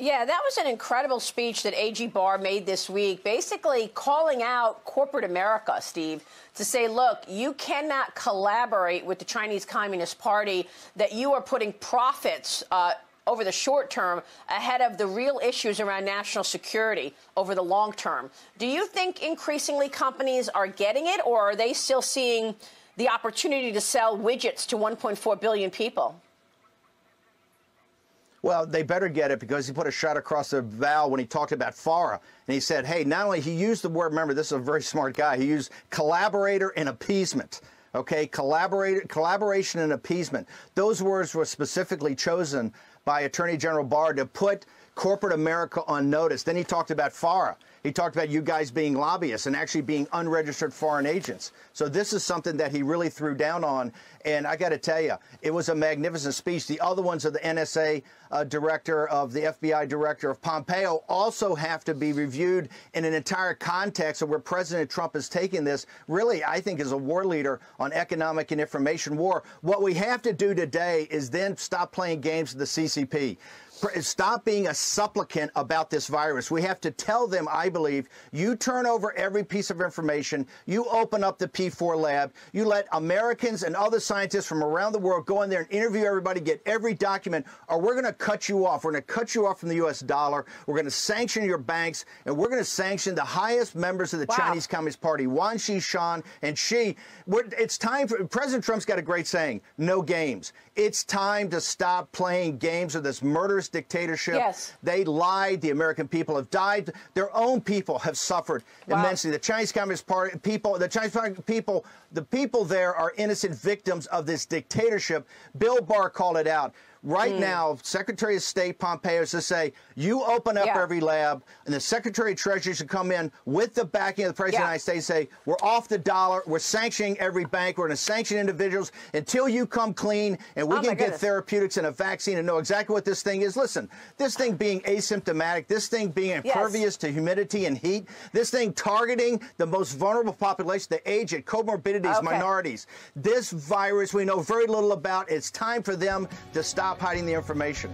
Yeah, that was an incredible speech that AG Barr made this week, basically calling out corporate America, Steve, to say, look, you cannot collaborate with the Chinese Communist Party, that you are putting profits over the short term ahead of the real issues around national security over the long term. Do you think increasingly companies are getting it, or are they still seeing the opportunity to sell widgets to 1.4 billion people? Well, they better get it, because he put a shot across the bow when he talked about FARA. And he said, hey, not only he used the word, remember, this is a very smart guy, he used collaborator and appeasement. Okay, collaboration and appeasement. Those words were specifically chosen by Attorney General Barr to put corporate America on notice. Then he talked about FARA. He talked about you guys being lobbyists and actually being unregistered foreign agents. So this is something that he really threw down on. And I got to tell you, it was a magnificent speech. The other ones of the NSA director, of the FBI director, of Pompeo, also have to be reviewed in an entire context of where President Trump is taking this, really, I think, as a war leader on economic and information war. What we have to do today is then stop playing games with the CCP. Stop being a supplicant about this virus. We have to tell them, I believe, you turn over every piece of information, you open up the P4 lab, you let Americans and other scientists from around the world go in there and interview everybody, get every document, or we're going to cut you off. We're going to cut you off from the U.S. dollar. We're going to sanction your banks, and we're going to sanction the highest members of the Chinese Communist Party, Wang Qishan and Xi. It's time for, President Trump's got a great saying, no games. It's time to stop playing games with this murderous dictatorship. Yes. They lied. The American people have died. Their own people have suffered immensely. The Chinese Communist Party people, the Chinese people, the people there are innocent victims of this dictatorship. Bill Barr called it out. Right now, Secretary of State Pompeo is to say, you open up every lab, and the Secretary of Treasury should come in with the backing of the President of the United States and say, we're off the dollar, we're sanctioning every bank, we're going to sanction individuals until you come clean, and we can get therapeutics and a vaccine and know exactly what this thing is. Listen, this thing being asymptomatic, this thing being impervious to humidity and heat, this thing targeting the most vulnerable population, the aged, comorbidities, minorities. This virus we know very little about. It's time for them to stop hiding the information.